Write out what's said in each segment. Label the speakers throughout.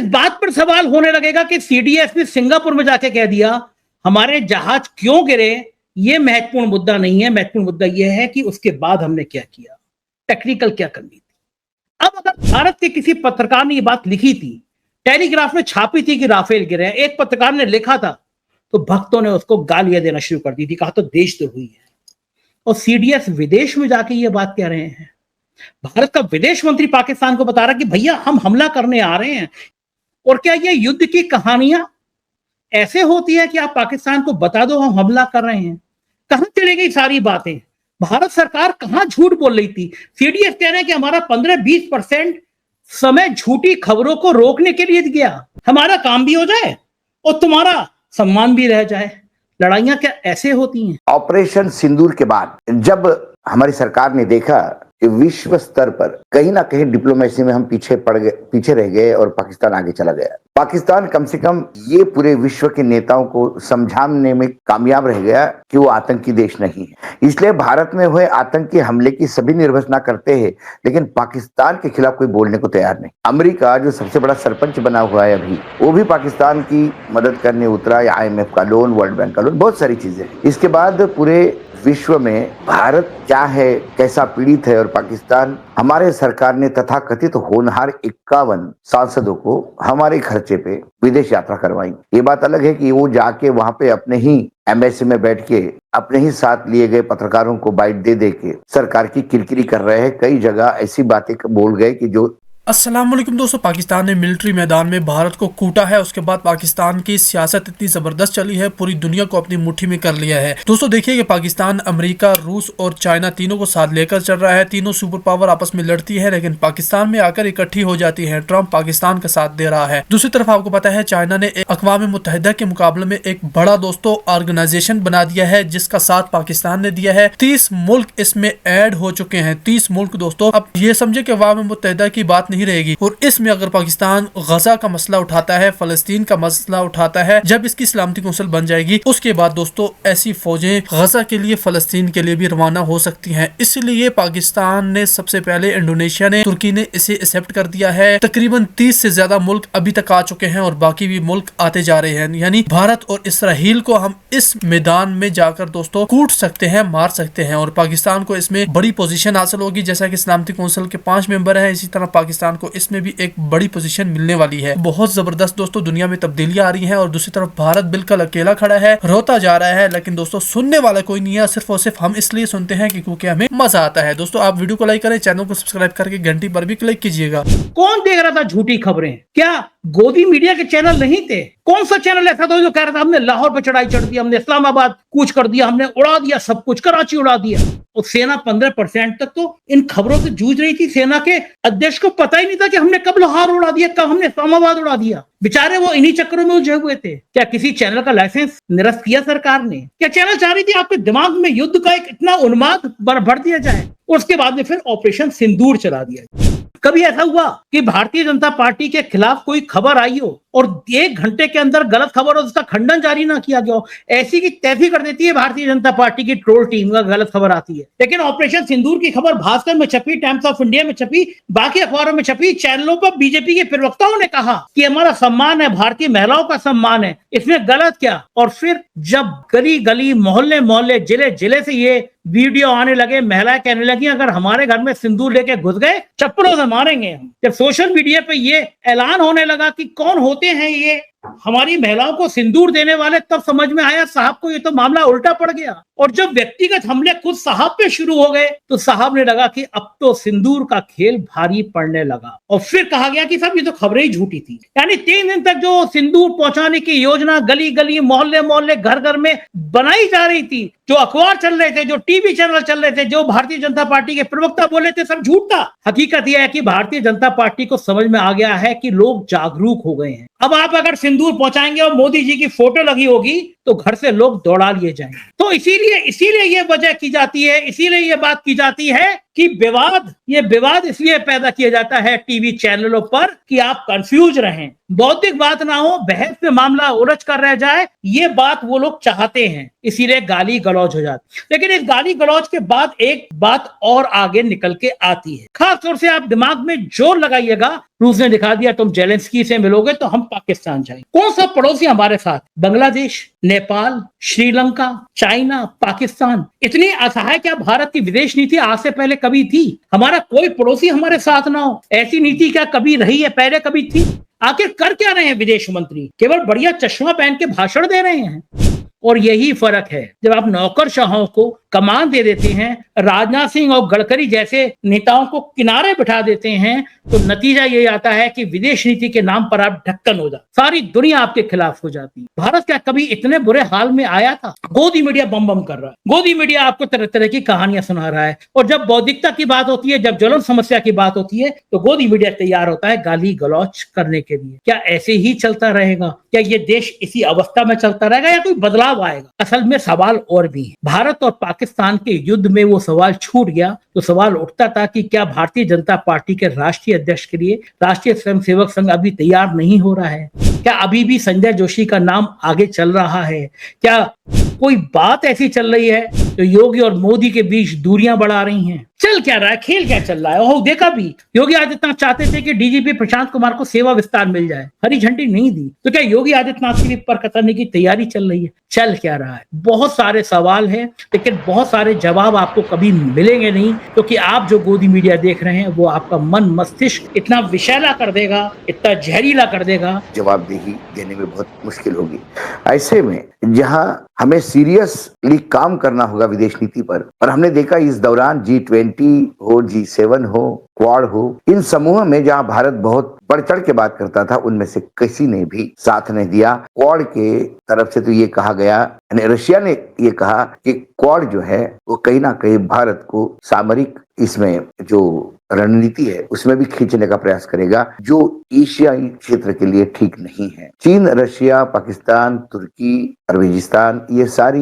Speaker 1: इस बात पर सवाल होने लगेगा कि सीडीएस ने सिंगापुर में जाके कह दिया हमारे जहाज क्यों गिरे, यह महत्वपूर्ण मुद्दा नहीं है, महत्वपूर्ण मुद्दा यह है कि उसके बाद हमने क्या किया, टेक्निकल क्या करनी थी। अब अगर भारत के किसी पत्रकार ने यह बात लिखी थी, टेलीग्राफ में छापी थी कि राफेल गिरे, एक पत्रकार ने लिखा था, तो भक्तों ने उसको गालियां देना शुरू कर दी थी, कहा तो देशद्रोही है। और सीडीएस विदेश में जाके ये बात कह रहे हैं। भारत का विदेश मंत्री पाकिस्तान को बता रहा कि भैया हम हमला करने आ रहे हैं। और क्या ये युद्ध की कहानियां ऐसे होती है कि आप पाकिस्तान को बता दो हम हमला कर रहे हैं? कहां चली गई सारी बातें? भारत सरकार कहां झूठ बोल रही थी? सीडीएस कह रहे हैं कि हमारा 15-20% समय झूठी खबरों को रोकने के लिए गया, हमारा काम भी हो जाए और तुम्हारा सम्मान भी रह जाए। लड़ाइयां क्या ऐसे होती हैं?
Speaker 2: ऑपरेशन सिंदूर के बाद जब हमारी सरकार ने देखा कि विश्व स्तर पर कहीं ना कहीं डिप्लोमेसी में हम पीछे रह गए और पाकिस्तान आगे चला गया, पाकिस्तान कम से कम ये पूरे विश्व के नेताओं को समझाने में कामयाब रह गया कि वो आतंकी देश नहीं है। इसलिए भारत में हुए आतंकी हमले की सभी निर्भसना करते हैं, लेकिन पाकिस्तान के खिलाफ कोई बोलने को तैयार नहीं। अमेरिका जो सबसे बड़ा सरपंच बना हुआ है अभी, वो भी पाकिस्तान की मदद करने उतरा, या IMF का लोन, वर्ल्ड बैंक का लोन, बहुत सारी चीजें। इसके बाद पूरे विश्व में भारत क्या है, कैसा पीड़ित है, और पाकिस्तान, हमारे सरकार ने तथाकथित होनहार 51 सांसदों को हमारे खर्चे पे विदेश यात्रा करवाई। ये बात अलग है कि वो जाके वहां पे अपने ही एम्बेसी में बैठ के अपने ही साथ लिए गए पत्रकारों को बाइट दे के सरकार की किरकिरी कर रहे हैं। कई जगह ऐसी बातें बोल गए कि जो
Speaker 3: अस्सलाम वालेकुम दोस्तों, पाकिस्तान ने मिलिट्री मैदान में भारत को कूटा है। उसके बाद पाकिस्तान की सियासत इतनी जबरदस्त चली है, पूरी दुनिया को अपनी मुट्ठी में कर लिया है। दोस्तों देखिए कि पाकिस्तान, अमेरिका, रूस और चाइना तीनों को साथ लेकर चल रहा है। तीनों सुपर पावर आपस में लड़ती है, लेकिन पाकिस्तान में आकर इकट्ठी हो जाती है। ट्रंप पाकिस्तान का साथ दे रहा है। दूसरी तरफ आपको पता है चाइना ने अक़वाम मुत्तहिदा के मुकाबले में एक बड़ा दोस्तों ऑर्गेनाइजेशन बना दिया है, जिसका साथ पाकिस्तान ने दिया है। 30 मुल्क इसमें ऐड हो चुके हैं। 30 मुल्क दोस्तों, अब ये समझे कि अक़वाम मुत्तहिदा की बात नहीं रहेगी। और इसमें अगर पाकिस्तान गजा का मसला उठाता है, फलस्तीन का मसला उठाता है, जब इसकी सलामती कौंसिल बन जाएगी, उसके बाद दोस्तों ऐसी फौजें गजा के लिए, फलस्तीन के लिए भी रवाना हो सकती हैं। इसलिए पाकिस्तान ने सबसे पहले, इंडोनेशिया ने, तुर्की ने इसे एक्सेप्ट कर दिया है। तकरीबन 30 से ज्यादा मुल्क अभी तक आ चुके हैं और बाकी भी मुल्क आते जा रहे हैं। यानी भारत और इसराइल को हम इस मैदान में जाकर दोस्तों कूट सकते हैं, मार सकते हैं। और पाकिस्तान को इसमें बड़ी पोजीशन हासिल होगी। जैसा कि सलामती कौंसिल के 5 मेंबर हैं, इसी तरह पाकिस्तान को इसमें भी एक बड़ी पोजीशन मिलने वाली है। बहुत जबरदस्त दोस्तों दुनिया में तब्दीलियां आ रही हैं। और दूसरी तरफ भारत बिल्कुल अकेला खड़ा है, रोता जा रहा है, लेकिन दोस्तों सुनने वाला कोई नहीं है। सिर्फ और सिर्फ हम इसलिए सुनते हैं क्योंकि हमें मजा आता है। दोस्तों आप वीडियो को लाइक करें, चैनल को सब्सक्राइब करके घंटी पर भी क्लिक कीजिएगा।
Speaker 1: कौन देख रहा था झूठी खबरें? क्या गोदी मीडिया के चैनल नहीं थे? कौन सा चैनल ऐसा था जो कह रहा था हमने लाहौर पे चढ़ाई चढ़ दी, हमने इस्लामाबाद कूच कर दिया, हमने उड़ा दिया सब कुछ, कराची उड़ा दिया? और सेना 15% तक तो इन खबरों से जूझ रही थी। सेना के अध्यक्ष को पता ही नहीं था कि हमने कब लाहौर उड़ा दिया, कब हमने इस्लामाबाद उड़ा दिया। बेचारे वो इन्हीं चक्करों में उलझे हुए थे। क्या किसी चैनल का लाइसेंस निरस्त किया सरकार ने? क्या चैनल चाह रही थी आपके दिमाग में युद्ध का एक इतना उन्माद भर दिया जाए और उसके बाद में फिर ऑपरेशन सिंदूर चला दिया जाए? कभी ऐसा हुआ कि भारतीय जनता पार्टी के खिलाफ कोई खबर आई हो और 1 घंटे के अंदर गलत खबर हो, उसका खंडन जारी ना किया गया हो? ऐसी की तैसी कर देती है भारतीय जनता पार्टी की ट्रोल टीम का, गलत खबर आती है। लेकिन ऑपरेशन सिंदूर की खबर भास्कर में छपी, टाइम्स ऑफ इंडिया में छपी, बाकी अखबारों में छपी। चैनलों पर बीजेपी के प्रवक्ताओं ने कहा कि हमारा सम्मान है, भारतीय महिलाओं का सम्मान है, इसमें गलत क्या? और फिर जब गली गली, मोहल्ले मोहल्ले, जिले जिले से ये वीडियो आने लगे, महिलाएं कहने लगी अगर हमारे घर में सिंदूर लेके घुस गए चप्पलों से मारेंगे हम। जब सोशल मीडिया पे ये ऐलान होने लगा कि कौन होते हैं ये हमारी महिलाओं को सिंदूर देने वाले, तब समझ में आया साहब को ये तो मामला उल्टा पड़ गया। और जब व्यक्तिगत हमले खुद साहब पे शुरू हो गए तो साहब ने लगा कि अब तो सिंदूर का खेल भारी पड़ने लगा। और फिर कहा गया कि साहब ये तो खबरें ही झूठी थी। यानी 3 दिन तक जो सिंदूर पहुंचाने की योजना गली गली, मोहल्ले मोहल्ले, घर घर में बनाई जा रही थी, जो अखबार चल रहे थे, जो टीवी चैनल चल रहे थे, जो भारतीय जनता पार्टी के प्रवक्ता बोले थे, सब झूठ था। हकीकत यह है कि भारतीय जनता पार्टी को समझ में आ गया है कि लोग जागरूक हो गए हैं। अब आप अगर सिंदूर पहुंचाएंगे और मोदी जी की फोटो लगी होगी तो घर से लोग दौड़ा लिए जाएंगे। तो इसीलिए ये वजह की जाती है, इसीलिए ये बात की जाती है कि ये विवाद इसलिए पैदा किया जाता है टीवी चैनलों पर कि आप कंफ्यूज रहें, बौद्धिक बात ना हो, बहस में मामला उलझ कर रह जाए, ये बात वो लोग चाहते हैं, इसीलिए गाली गलौज हो जाती। लेकिन इस गाली गलौज के बाद एक बात और आगे निकल के आती है। खास तौर से आप दिमाग में जोर लगाइएगा, रूस ने दिखा दिया तुम जेलेंस्की से मिलोगे तो हम पाकिस्तान जाएंगे। कौन सा पड़ोसी हमारे साथ? बांग्लादेश, नेपाल, श्रीलंका, चाइना, पाकिस्तान। इतनी असहाय क्या भारत की विदेश नीति आज से पहले कभी थी? हमारा कोई पड़ोसी हमारे साथ ना हो, ऐसी नीति क्या कभी रही है? पहले कभी थी? आखिर कर क्या रहे हैं विदेश मंत्री? केवल बढ़िया चश्मा पहन के भाषण दे रहे हैं। और यही फर्क है, जब आप नौकरशाहों को कमान दे देते हैं, राजनाथ सिंह और गडकरी जैसे नेताओं को किनारे बिठा देते हैं, तो नतीजा ये आता है कि विदेश नीति के नाम पर आप ढक्कन हो जाते, सारी दुनिया आपके खिलाफ हो जाती है। भारत क्या कभी इतने बुरे हाल में आया था? गोदी मीडिया बम बम कर रहा है, गोदी मीडिया आपको तरह तरह की कहानियां सुना रहा है, और जब बौद्धिकता की बात होती है, जब ज्वलन समस्या की बात होती है, तो गोदी मीडिया तैयार होता है गाली गलौज करने के लिए। क्या ऐसे ही चलता रहेगा? क्या ये देश इसी अवस्था में चलता रहेगा या कोई बदलाव आएगा? असल में सवाल और भी है। भारत और पाकिस्तान के युद्ध में वो सवाल छूट गया तो सवाल उठता था कि क्या भारतीय जनता पार्टी के राष्ट्रीय अध्यक्ष के लिए राष्ट्रीय स्वयंसेवक संघ अभी तैयार नहीं हो रहा है? क्या अभी भी संजय जोशी का नाम आगे चल रहा है? क्या कोई बात ऐसी चल रही है जो योगी और मोदी के बीच दूरियां बढ़ा रही हैं? चल क्या रहा है, खेल क्या चल रहा है? ओह देखा भी, योगी आदित्यनाथ चाहते थे कि डीजीपी प्रशांत कुमार को सेवा विस्तार मिल जाए, हरी झंडी नहीं दी, तो क्या योगी आदित्यनाथ की पर कतरने की तैयारी चल रही है? चल क्या रहा है? बहुत सारे सवाल हैं, लेकिन बहुत सारे जवाब आपको कभी मिलेंगे नहीं, क्योंकि आप जो गोदी मीडिया देख रहे हैं वो आपका मन मस्तिष्क इतना विषैला कर देगा, इतना जहरीला कर देगा,
Speaker 2: जवाबदेही देने में बहुत मुश्किल होगी। ऐसे में जहां हमें सीरियसली काम करना होगा विदेश नीति पर, और हमने देखा इस दौरान G20 हो, G7 हो, क्वाड हो, इन समूह में जहां भारत बहुत बढ़ चढ़ के बात करता था, उनमें से किसी ने भी साथ नहीं दिया। क्वाड के तरफ से तो ये कहा गया, रशिया ने ये कहा कि क्वाड जो है वो कहीं ना कहीं भारत को सामरिक इसमें जो रणनीति है उसमें भी खींचने का प्रयास करेगा, जो एशियाई क्षेत्र के लिए ठीक नहीं है। चीन, रशिया, पाकिस्तान, तुर्की, अफगानिस्तान, ये सारी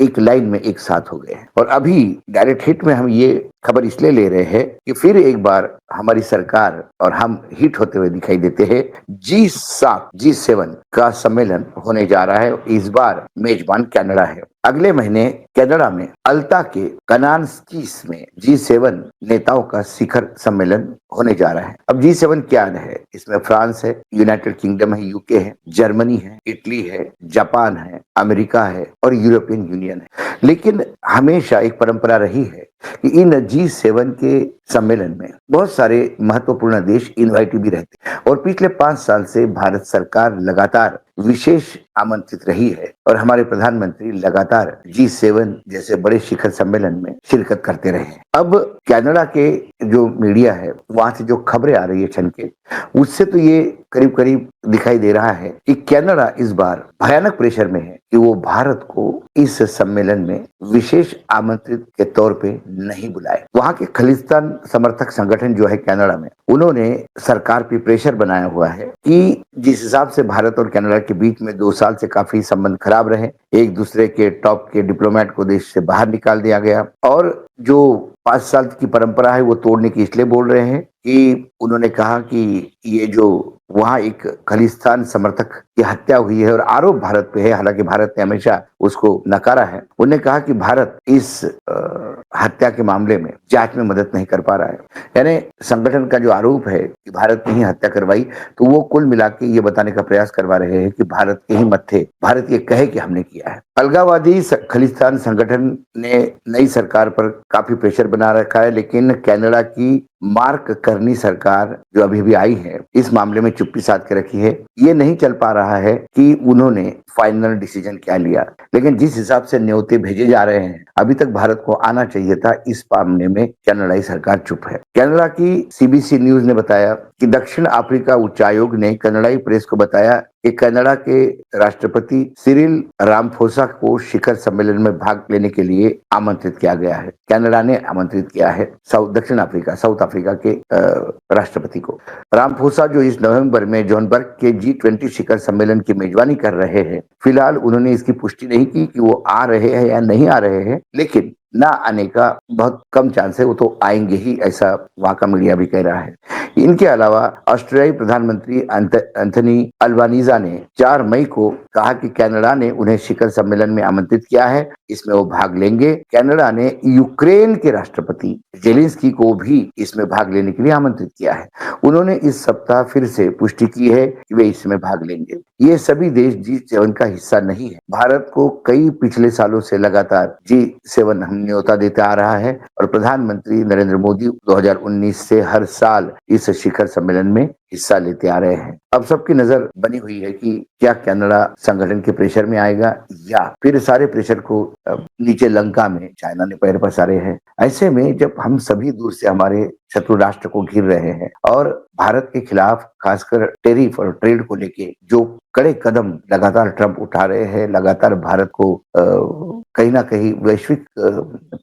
Speaker 2: एक लाइन में एक साथ हो गए हैं। और अभी डायरेक्ट हिट में हम ये खबर इसलिए ले रहे हैं कि फिर एक बार हमारी सरकार और हम हिट होते हुए दिखाई देते हैं। G7 का सम्मेलन होने जा रहा है। इस बार मेजबान कनाडा है। अगले महीने कनाडा में अल्ता के कनान्स्कीस में G7 नेताओं का शिखर सम्मेलन होने जा रहा है। अब G7 क्या है? इसमें फ्रांस है, यूनाइटेड किंगडम है, यूके है, जर्मनी है, इटली है, जापान है, अमेरिका है और यूरोपियन यूनियन है। लेकिन हमेशा एक परंपरा रही है कि इन G7 के सम्मेलन में बहुत सारे महत्वपूर्ण देश इनवाइट भी रहते हैं, और पिछले 5 साल से भारत सरकार लगातार विशेष आमंत्रित रही है और हमारे प्रधानमंत्री लगातार G7 जैसे बड़े शिखर सम्मेलन में शिरकत करते रहे हैं। अब कनाडा के जो मीडिया है वहां से जो खबरें आ रही है छन के, उससे तो ये करीब करीब दिखाई दे रहा है कि कनाडा इस बार भयानक प्रेशर में है कि वो भारत को इस सम्मेलन में विशेष आमंत्रित के तौर पे नहीं बुलाए। वहां के खालिस्तान समर्थक संगठन जो है कनाडा में, उन्होंने सरकार पे प्रेशर बनाया हुआ है कि जिस हिसाब से भारत और कनाडा के बीच में 2 साल से काफी संबंध खराब रहे, एक दूसरे के टॉप के डिप्लोमेट को देश से बाहर निकाल दिया गया, और जो 5 साल की परंपरा है वो तोड़ने की इसलिए बोल रहे हैं कि उन्होंने कहा कि ये जो वहां एक खालिस्तान समर्थक की हत्या हुई है और आरोप भारत पे है, हालांकि भारत ने हमेशा उसको नकारा है। उन्होंने कहा कि भारत इस हत्या के मामले में जांच में मदद नहीं कर पा रहा है। यानी संगठन का जो आरोप है कि भारत ने ही हत्या करवाई, तो वो कुल मिला के ये बताने का प्रयास करवा रहे हैं कि भारत के ही मत्थे भारत ये कहे कि हमने किया है। अलगाववादी खालिस्तान संगठन ने नई सरकार पर काफी प्रेशर बना रखा है, लेकिन कनाडा की मार्क करनी सरकार जो अभी भी आई है इस मामले में चुप्पी साध के रखी है। ये नहीं चल पा रहा है कि उन्होंने फाइनल डिसीजन क्या लिया, लेकिन जिस हिसाब से न्योते भेजे जा रहे हैं, अभी तक भारत को आना चाहिए था, इस मामले में कनाडाई सरकार चुप है। कनाडा की सीबीसी न्यूज ने बताया कि दक्षिण अफ्रीका उच्चायोग ने कनाडाई प्रेस को बताया कि कनाडा के राष्ट्रपति सिरिल रामफोसा को शिखर सम्मेलन में भाग लेने के लिए आमंत्रित किया गया है। कनाडा ने आमंत्रित किया है साउथ अफ्रीका के राष्ट्रपति को। रामफोसा जो इस नवंबर में जोहान्सबर्ग के G20 शिखर सम्मेलन की मेजबानी कर रहे हैं, फिलहाल उन्होंने इसकी पुष्टि नहीं की कि वो आ रहे हैं या नहीं आ रहे हैं, लेकिन ना आने का बहुत कम चांस है, वो तो आएंगे ही, ऐसा वहां का मीडिया भी कह रहा है। इनके अलावा ऑस्ट्रेलियाई प्रधानमंत्री एंथनी अल्बानीजा ने 4 मई को कहा कि कनाडा ने उन्हें शिखर सम्मेलन में आमंत्रित किया है, इसमें वो भाग लेंगे। कनाडा ने यूक्रेन के राष्ट्रपति जेलेंस्की को भी इसमें भाग लेने के लिए आमंत्रित किया है। उन्होंने इस सप्ताह फिर से पुष्टि की है कि वे इसमें भाग लेंगे। ये सभी देश G7 का हिस्सा नहीं है। भारत को कई पिछले सालों से लगातार G7 न्योता देता आ रहा है और प्रधानमंत्री नरेंद्र मोदी 2019 से हर साल इस शिखर सम्मेलन में हिस्सा लेते आ रहे हैं। अब सबकी नजर बनी हुई है कि क्या कनाडा संगठन के प्रेशर में आएगा या फिर सारे प्रेशर को नीचे लंका में चाइना ने पैर पसारे हैं। ऐसे में जब हम सभी दूर से हमारे शत्रु राष्ट्र को घिर रहे हैं और भारत के खिलाफ खासकर टैरिफ और ट्रेड को लेके जो कड़े कदम लगातार ट्रंप उठा रहे हैं, लगातार भारत को कहीं ना कहीं वैश्विक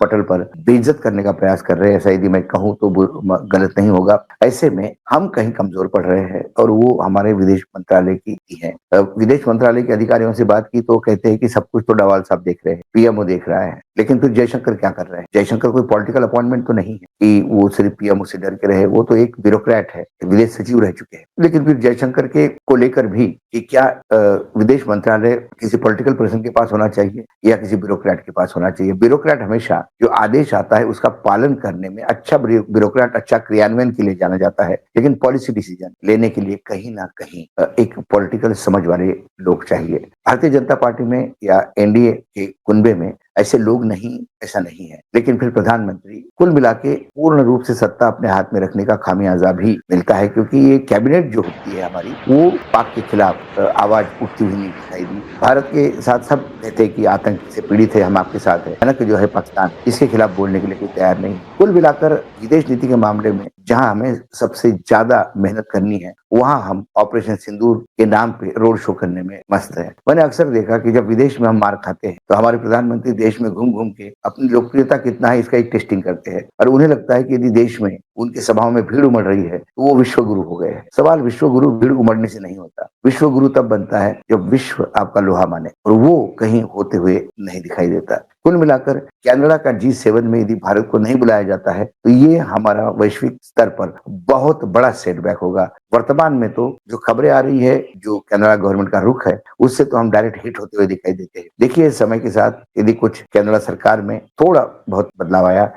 Speaker 2: पटल पर बेइज्जत करने का प्रयास कर रहे हैं, ऐसा यदि मैं कहूं तो गलत नहीं होगा। ऐसे में हम कहीं कमजोर पड़ रहे हैं और वो हमारे विदेश मंत्रालय की है। विदेश मंत्रालय के अधिकारियों से बात की तो कहते हैं कि सब कुछ तो डवाल साहब देख रहे हैं, पीएमओ देख रहा है, लेकिन फिर जयशंकर क्या कर रहे हैं? जयशंकर कोई पॉलिटिकल अपॉइंटमेंट तो नहीं है कि वो सिर्फ पीएमओ से डर के रहे, वो तो एक ब्यूरोक्रेट है, विदेश सचिव रह चुके हैं। लेकिन फिर जयशंकर के को लेकर भी कि क्या विदेश मंत्रालय किसी पॉलिटिकल पर्सन के पास होना चाहिए या किसी ब्यूरोक्रेट के पास होना चाहिए? ब्यूरोक्रेट हमेशा जो आदेश आता है उसका पालन करने में अच्छा ब्यूरोक्रेट, अच्छा क्रियान्वयन के लिए जाना जाता है, लेकिन पॉलिसी डिसीजन लेने के लिए कहीं ना कहीं एक पॉलिटिकल समझ वाले लोग चाहिए। भारतीय जनता पार्टी में या एनडीए के कुनबे में ऐसे लोग नहीं, ऐसा नहीं है। लेकिन फिर प्रधानमंत्री कुल मिला के पूर्ण रूप से सत्ता अपने हाथ में रखने का खामियाजा भी मिलता है, क्योंकि ये कैबिनेट जो होती है हमारी, वो पाक के खिलाफ आवाज उठती हुई नहीं दिखाई दी। भारत के साथ सब कहते हैं कि आतंक से पीड़ित है, हम आपके साथ है ना, कि जो है पाकिस्तान इसके खिलाफ बोलने के लिए कोई तैयार नहीं। कुल मिलाकर विदेश नीति के मामले में जहां हमें सबसे ज्यादा मेहनत करनी है, वहां हम ऑपरेशन सिंदूर के नाम पे रोड शो करने में मस्त है। मैंने अक्सर देखा कि जब विदेश में हम मार खाते हैं तो हमारे प्रधानमंत्री देश में घूम घूम के अपनी लोकप्रियता कितना है इसका एक टेस्टिंग करते हैं और उन्हें लगता है कि यदि देश में उनके सभाओं में भीड़ उमड़ रही है तो वो विश्व गुरु हो गए हैं। सवाल विश्व गुरु भीड़ उमड़ने से नहीं होता। विश्व गुरु तब बनता है जब विश्व आपका लोहा माने, और वो कहीं होते हुए नहीं दिखाई देता। कुल मिलाकर कनाडा का G7 में यदि भारत को नहीं बुलाया जाता है तो ये हमारा वैश्विक स्तर पर बहुत बड़ा सेटबैक होगा। वर्तमान में तो जो खबरें आ रही है, जो कनाडा गवर्नमेंट का रुख है, उससे तो हम डायरेक्ट हिट होते हुए दिखाई देते हैं। देखिए समय के साथ यदि कुछ कनाडा सरकार में थोड़ा बहुत बदलाव आया